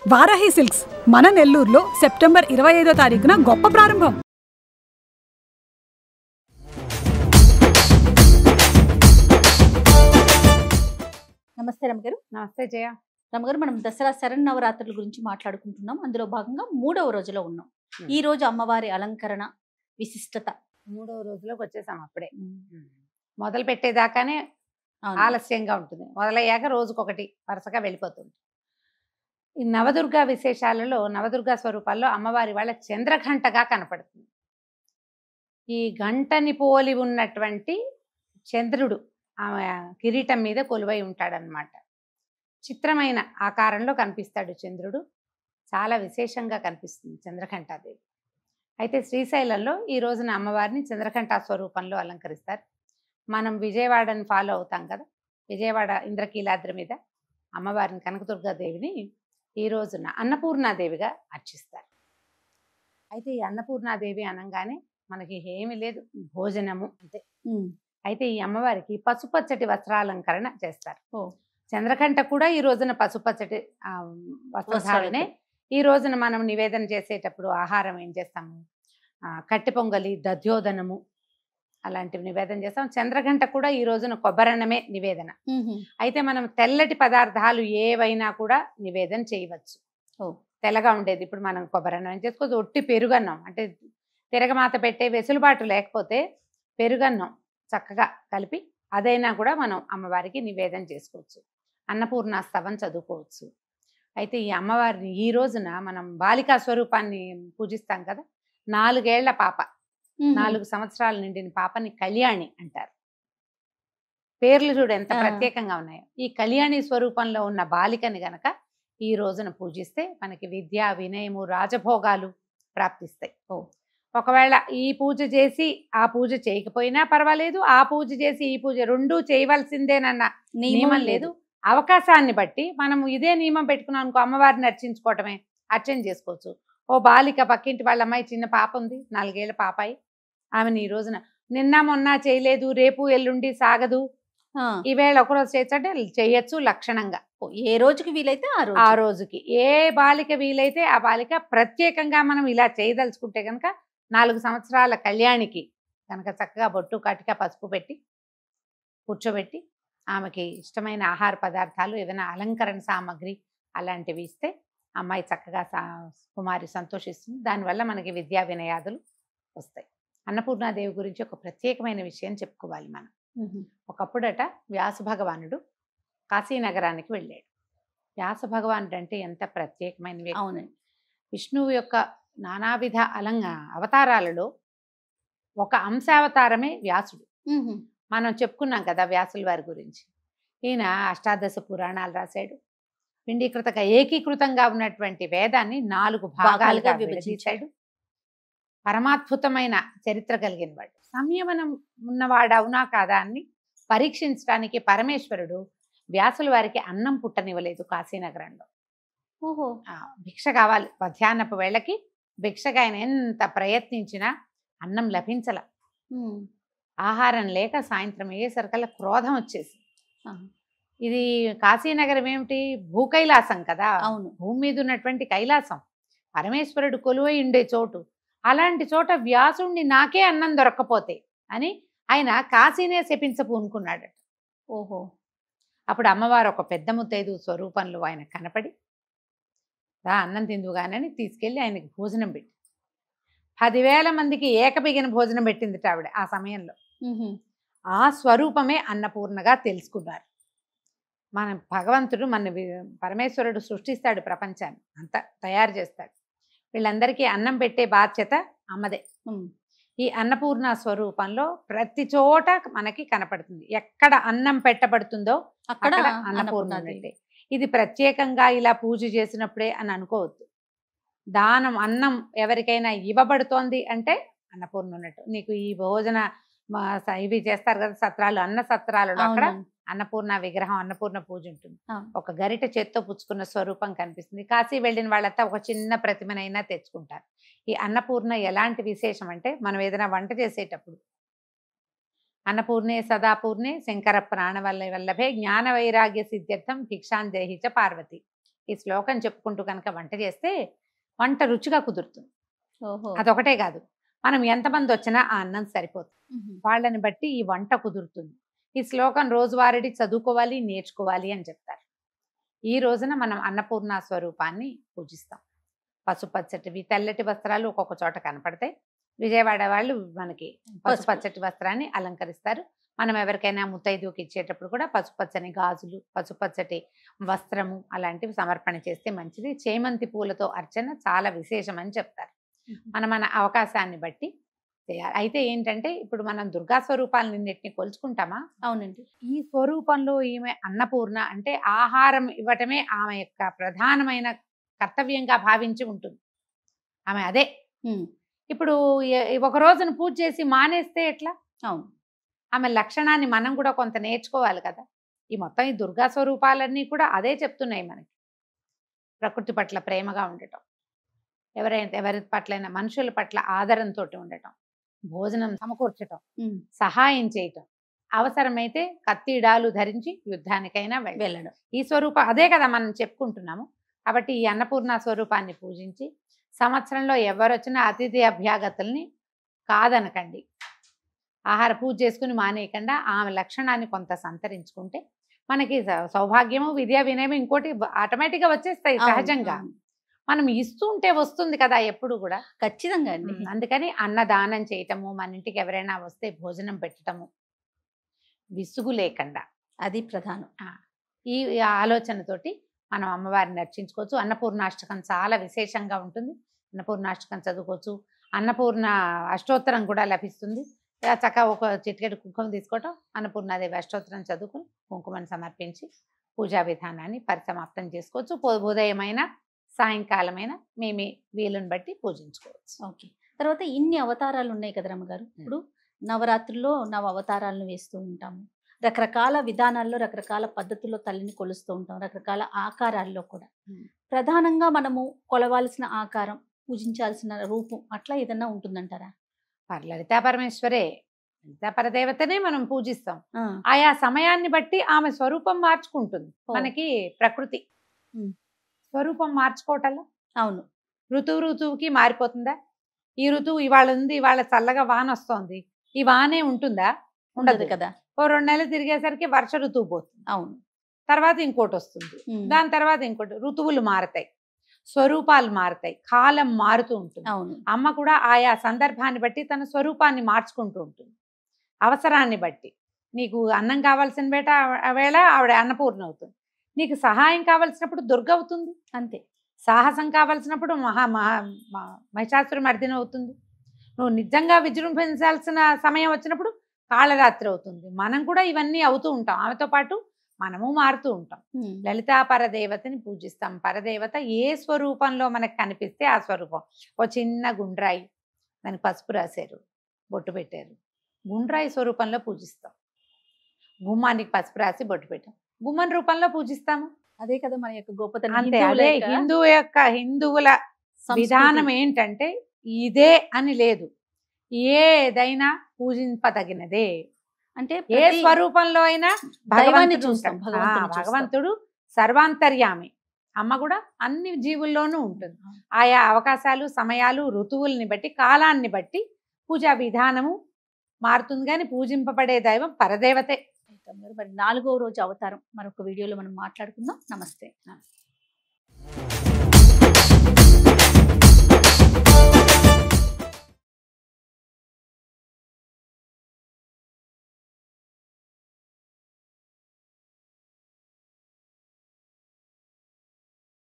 Varahi silks మన నెల్లూరులో September 25వ తారీఖున గొప్ప ప్రారంభం. నమస్తే రమగారు. నమస్తే జయ. రమగారు, మనం దసరా శరన్నవరాత్రుల గురించి మాట్లాడుకుంటున్నాం. అందులో భాగంగా 3వ రోజులో ఉన్నాం. ఈ రోజు అమ్మవారి అలంకరణ విశిష్టత 3వ రోజులోకి వచ్చేసాం. అప్పుడే మొదలు పెట్టేదాకానే ఆలస్యంగా ఉంటుంది, మొదలయ్యాక రోజుకొకటి వరుసగా వెళ్ళిపోతుంది. ఈ నవదుర్గా విశేషాలలో, నవదుర్గా స్వరూపాల్లో అమ్మవారి వాళ్ళ చంద్రఘంటగా కనపడుతుంది. ఈ గంటని పోలి ఉన్నటువంటి చంద్రుడు ఆమె కిరీటం మీద కొలువై ఉంటాడనమాట. చిత్రమైన ఆకారంలో కనిపిస్తాడు చంద్రుడు. చాలా విశేషంగా కనిపిస్తుంది చంద్రఘంటాదేవి. అయితే శ్రీశైలంలో ఈ రోజున అమ్మవారిని చంద్రఘంటా స్వరూపంలో అలంకరిస్తారు. మనం విజయవాడని ఫాలో అవుతాం కదా, విజయవాడ ఇంద్రకీలాద్రి మీద అమ్మవారిని కనకదుర్గాదేవిని ఈ రోజున అన్నపూర్ణాదేవిగా అర్చిస్తారు. అయితే ఈ అన్నపూర్ణాదేవి అనగానే మనకి ఏమీ లేదు, భోజనము అంతే. అయితే ఈ అమ్మవారికి పసుపచ్చటి వస్త్రాలంకరణ చేస్తారు. చంద్రఘంట కూడా ఈ రోజున పసుపచ్చటి వస్త్రధారణే. ఈ రోజున మనం నివేదన చేసేటప్పుడు ఆహారం ఏం చేస్తాము, కట్టె పొంగలి, దధ్యోదనము అలాంటివి నివేదన చేస్తాం. చంద్రఘంట కూడా ఈ రోజున కొబ్బరన్నమే నివేదన. అయితే మనం తెల్లటి పదార్థాలు ఏవైనా కూడా నివేదన చేయవచ్చు. తెల్లగా ఉండేది ఇప్పుడు మనం కొబ్బరన్నం ఏం చేసుకోవచ్చు, ఒట్టి పెరుగన్నం అంటే తిరగమాత పెట్టే వెసులుబాటు లేకపోతే పెరుగన్నం చక్కగా కలిపి అదైనా కూడా మనం అమ్మవారికి నివేదన చేసుకోవచ్చు. అన్నపూర్ణ స్తవం చదువుకోవచ్చు. అయితే ఈ అమ్మవారిని ఈ రోజున మనం బాలికా స్వరూపాన్ని పూజిస్తాం కదా, 4 ఏళ్ల పాప, 4 సంవత్సరాలు నిండిన పాపని కళ్యాణి అంటారు. పేర్లు చూడు ఎంత ప్రత్యేకంగా ఉన్నాయో. ఈ కళ్యాణి స్వరూపంలో ఉన్న బాలికని గనక ఈ రోజున పూజిస్తే మనకి విద్య, వినయము, రాజభోగాలు ప్రాప్తిస్తాయి. ఒకవేళ ఈ పూజ చేసి ఆ పూజ చేయకపోయినా పర్వాలేదు, ఆ పూజ చేసి ఈ పూజ రెండూ చేయవలసిందేనన్న నియమం లేదు. అవకాశాన్ని బట్టి మనం ఇదే నియమం పెట్టుకున్నాం అనుకో, అమ్మవారిని అర్చించుకోవటమే, అర్చన చేసుకోవచ్చు. ఓ బాలిక, పక్కింటి వాళ్ళ అమ్మాయి చిన్న పాప ఉంది, 4 ఏళ్ల పాపాయి, ఆమెను ఈ రోజున నిన్న మొన్న చేయలేదు, రేపు ఎల్లుండి సాగదు, ఈవేళ ఒకరోజు చేయొచ్చంటే చేయొచ్చు లక్షణంగా. ఏ రోజుకి వీలైతే ఆ రోజుకి ఏ బాలిక వీలైతే ఆ బాలిక ప్రత్యేకంగా మనం ఇలా చేయదలుచుకుంటే కనుక 4 సంవత్సరాల కళ్యాణికి కనుక చక్కగా బొట్టు, కాటిక, పసుపు పెట్టి కూర్చోబెట్టి ఆమెకి ఇష్టమైన ఆహార పదార్థాలు, ఏదైనా అలంకరణ సామాగ్రి అలాంటివి ఇస్తే అమ్మాయి చక్కగా కుమారి సంతోషిస్తుంది. దానివల్ల మనకి విద్యా వినయాదులు వస్తాయి. అన్నపూర్ణాదేవి గురించి ఒక ప్రత్యేకమైన విషయం చెప్పుకోవాలి మనం. ఒకప్పుడట వ్యాస భగవానుడు కాశీనగరానికి వెళ్ళాడు. వ్యాస భగవానుడు అంటే ఎంత ప్రత్యేకమైన వ్యక్తి. అవునండి. విష్ణువు యొక్క నానావిధ అవతారాలలో ఒక అంశావతారమే వ్యాసుడు. మనం చెప్పుకున్నాం కదా వ్యాసుల వారి గురించి. ఈయన అష్టాదశ పురాణాలు రాశాడు. పిండీకృతగా ఏకీకృతంగా ఉన్నటువంటి వేదాన్ని 4 భాగాలుగా విభజించాడు. పరమాద్భుతమైన చరిత్ర కలిగిన వాడు. సంయమనం ఉన్నవాడు అవునా కాదా అని పరీక్షించడానికి పరమేశ్వరుడు వ్యాసుల వారికి అన్నం పుట్టనివ్వలేదు కాశీనగరంలో. భిక్ష కావాలి, మధ్యాహ్నపు వేళకి భిక్షగా ఆయన ఎంత ప్రయత్నించినా అన్నం లభించల. ఆహారం లేక సాయంత్రం అయ్యేసరికల్లా క్రోధం వచ్చేసి, ఇది కాశీనగరం ఏమిటి, భూకైలాసం కదా, అవును, భూమి మీద ఉన్నటువంటి కైలాసం, పరమేశ్వరుడు కొలువై ఉండే చోటు. అలాంటి చోట వ్యాసుణ్ణి నాకే అన్నం దొరక్కపోతే అని ఆయన కాశీనే శపించపూనుకున్నాడట. అప్పుడు అమ్మవారు ఒక పెద్ద ముత్తైదు స్వరూపంలో ఆయన కనపడి, రా అన్నం తిందుగానని తీసుకెళ్ళి ఆయనకి భోజనం పెట్టి 10,000 మందికి ఏకబిగిన భోజనం పెట్టింది ఆవిడ ఆ సమయంలో. ఆ స్వరూపమే అన్నపూర్ణగా తెలుసుకున్నారు. మన భగవంతుడు, మన పరమేశ్వరుడు సృష్టిస్తాడు ప్రపంచాన్ని, అంతా తయారు చేస్తాడు. వీళ్ళందరికీ అన్నం పెట్టే బాధ్యత అమ్మదే. ఈ అన్నపూర్ణ స్వరూపంలో ప్రతి చోట మనకి కనపడుతుంది. ఎక్కడ అన్నం పెట్టబడుతుందో అక్కడ అన్నపూర్ణ. ఇది ప్రత్యేకంగా ఇలా పూజ చేసినప్పుడే అని అనుకోవద్దు. దానం, అన్నం ఎవరికైనా ఇవ్వబడుతోంది అంటే అన్నపూర్ణ ఉన్నట్టు. నీకు ఈ భోజన ఇవి చేస్తారు కదా సత్రాలు, అన్న సత్రాలలో అక్కడ అన్నపూర్ణ విగ్రహం, అన్నపూర్ణ పూజ ఉంటుంది. ఒక గరిట చేత్తో పుచ్చుకున్న స్వరూపం కనిపిస్తుంది. కాశీ వెళ్ళిన వాళ్ళంతా ఒక చిన్న ప్రతిమనైనా తెచ్చుకుంటారు. ఈ అన్నపూర్ణ ఎలాంటి విశేషం అంటే, మనం ఏదైనా వంట చేసేటప్పుడు అన్నపూర్ణే సదాపూర్ణే శంకర ప్రాణవల్లభే జ్ఞాన వైరాగ్య సిద్ధ్యర్థం భిక్షాందేహి చ పార్వతి. ఈ శ్లోకం చెప్పుకుంటూ కనుక వంట చేస్తే వంట రుచిగా కుదురుతుంది. ఓహో. అదొకటే కాదు, మనం ఎంతమంది వచ్చినా ఆ అన్నం సరిపోతుంది. వాళ్ళని బట్టి ఈ వంట కుదురుతుంది. ఈ శ్లోకం రోజువారీ చదువుకోవాలి, నేర్చుకోవాలి అని చెప్తారు. ఈ రోజున మనం అన్నపూర్ణ స్వరూపాన్ని పూజిస్తాం. పసుపచ్చటివి తెల్లటి వస్త్రాలు ఒక్కొక్క చోట కనపడతాయి. విజయవాడ వాళ్ళు మనకి పసుపచ్చటి వస్త్రాన్ని అలంకరిస్తారు. మనం ఎవరికైనా ముత్తైదువుకి ఇచ్చేటప్పుడు కూడా పసుపచ్చని గాజులు, పసుపచ్చటి వస్త్రము అలాంటివి సమర్పణ చేస్తే మంచిది. చేమంతి పూలతో అర్చన చాలా విశేషం అని చెప్తారు. మన అవకాశాన్ని బట్టి చేయాలి. అయితే ఏంటంటే ఇప్పుడు మనం దుర్గా స్వరూపాలన్నింటినీ కొలుచుకుంటామా? అవునండి. ఈ స్వరూపంలో ఈమె అన్నపూర్ణ అంటే ఆహారం ఇవ్వటమే ఆమె యొక్క ప్రధానమైన కర్తవ్యంగా భావించి ఉంటుంది ఆమె. అదే ఇప్పుడు ఒక రోజును పూజ చేసి మానేస్తే ఎట్లా? అవును. ఆమె లక్షణాన్ని మనం కూడా కొంత నేర్చుకోవాలి కదా. ఈ మొత్తం ఈ దుర్గా స్వరూపాలన్నీ కూడా అదే చెప్తున్నాయి మనకి. ప్రకృతి పట్ల ప్రేమగా ఉండటం, ఎవరి పట్లైనా మనుషుల పట్ల ఆదరంతో ఉండటం, భోజనం సమకూర్చటం, సహాయం చేయటం, అవసరమైతే కత్తిడాలు ధరించి యుద్ధానికైనా వెళ్ళడం. ఈ స్వరూపం అదే కదా మనం చెప్పుకుంటున్నాము. కాబట్టి ఈ అన్నపూర్ణ స్వరూపాన్ని పూజించి సంవత్సరంలో ఎవరొచ్చినా అతిథి అభ్యాగతుల్ని కాదనకండి. ఆహార పూజ చేసుకుని మానేయకుండా ఆమె లక్షణాన్ని కొంత సంతరించుకుంటే మనకి సౌభాగ్యము, విద్యా వినయము ఇంకోటి ఆటోమేటిక్గా వచ్చేస్తాయి సహజంగా. మనం ఇస్తూ ఉంటే వస్తుంది కదా ఎప్పుడు కూడా. ఖచ్చితంగా అండి. అందుకని అన్నదానం చేయటము, మన ఇంటికి ఎవరైనా వస్తే భోజనం పెట్టడము విసుగు లేకుండా, అది ప్రధానం. ఈ ఆలోచనతోటి మనం అమ్మవారిని అర్చించుకోవచ్చు. అన్నపూర్ణాష్టకం చాలా విశేషంగా ఉంటుంది. అన్నపూర్ణాష్టకం చదువుకోవచ్చు. అన్నపూర్ణ అష్టోత్తరం కూడా లభిస్తుంది. చక్కగా ఒక చిటికెడు కుంకుమ తీసుకోవటం, అన్నపూర్ణాదేవి అష్టోత్తరం చదువుకుని కుంకుమను సమర్పించి పూజా విధానాన్ని పరిసమాప్తం చేసుకోవచ్చు. ఉదయమైన సాయంకాలమైన మేము వీలుని బట్టి పూజించుకోవచ్చు. ఓకే. తర్వాత ఇన్ని అవతారాలు ఉన్నాయి కదా రమ్మగారు. ఇప్పుడు నవరాత్రుల్లో నవ అవతారాలను వేస్తూ ఉంటాము. రకరకాల విధానాల్లో రకరకాల పద్ధతుల్లో తల్లిని కొలుస్తూ ఉంటాం, రకరకాల ఆకారాల్లో కూడా. ప్రధానంగా మనము కొలవాల్సిన ఆకారం, పూజించాల్సిన రూపం అట్లా ఏదన్నా ఉంటుందంటారా? లలితా పరమేశ్వరే, లలితా పరదేవతనే మనం పూజిస్తాం. ఆయా సమయాన్ని బట్టి ఆమె స్వరూపం మార్చుకుంటుంది. మనకి ప్రకృతి స్వరూపం మార్చుకోవటంలో. అవును. ఋతువుకి మారిపోతుందా? ఈ ఋతువు ఇవాళ ఉంది, ఇవాళ చల్లగా వాన వస్తోంది, ఈ వానే ఉంటుందా? ఉండదు కదా. ఓ 2 నెలలు తిరిగేసరికి వర్ష ఋతువు పోతుంది. అవును. తర్వాత ఇంకోటి వస్తుంది, దాని తర్వాత ఇంకోటి. ఋతువులు మారతాయి, స్వరూపాలు మారతాయి, కాలం మారుతూ ఉంటుంది. అవును. అమ్మ కూడా ఆయా సందర్భాన్ని బట్టి తన స్వరూపాన్ని మార్చుకుంటూ ఉంటుంది. అవసరాన్ని బట్టి నీకు అన్నం కావాల్సిన వేళ ఆవిడ అన్నపూర్ణ అవుతుంది. నీకు సహాయం కావాల్సినప్పుడు దుర్గ అవుతుంది. అంతే. సాహసం కావాల్సినప్పుడు మహిషాసుర మర్దిని అవుతుంది. నువ్వు నిజంగా విజృంభించాల్సిన సమయం వచ్చినప్పుడు కాళరాత్రి అవుతుంది. మనం కూడా ఇవన్నీ అవుతూ ఉంటాం. ఆమెతో పాటు మనము మారుతూ ఉంటాం. లలితా పరదేవతని పూజిస్తాం. పరదేవత ఏ స్వరూపంలో మనకు కనిపిస్తే ఆ స్వరూపం. ఓ చిన్న గుండ్రాయి, దానికి పసుపు రాశారు, బొట్టు పెట్టారు, గుండ్రాయి స్వరూపంలో పూజిస్తాం. గుమ్మానికి పసుపు రాసి బొట్టు పెట్టాం, గుమ్మన్ రూపంలో పూజిస్తాము. అదే కదా మన యొక్క గొప్పతనం. అంతే. అదే హిందువుల విధానం ఏంటంటే ఇదే అని లేదు, ఏదైనా పూజింపదగినదే. అంటే ఏ స్వరూపంలో అయినా భగవంతుడు సర్వాంతర్యామి. అమ్మ కూడా అన్ని జీవుల్లోనూ ఉంటుంది. ఆయా అవకాశాలు, సమయాలు, ఋతువుల్ని బట్టి, కాలాన్ని బట్టి పూజా విధానము మారుతుంది. కానీ పూజింపబడే దైవం పరదేవతే. మరి 4వ రోజు అవతారం మరొక వీడియోలో మనం మాట్లాడుకుందాం. నమస్తే.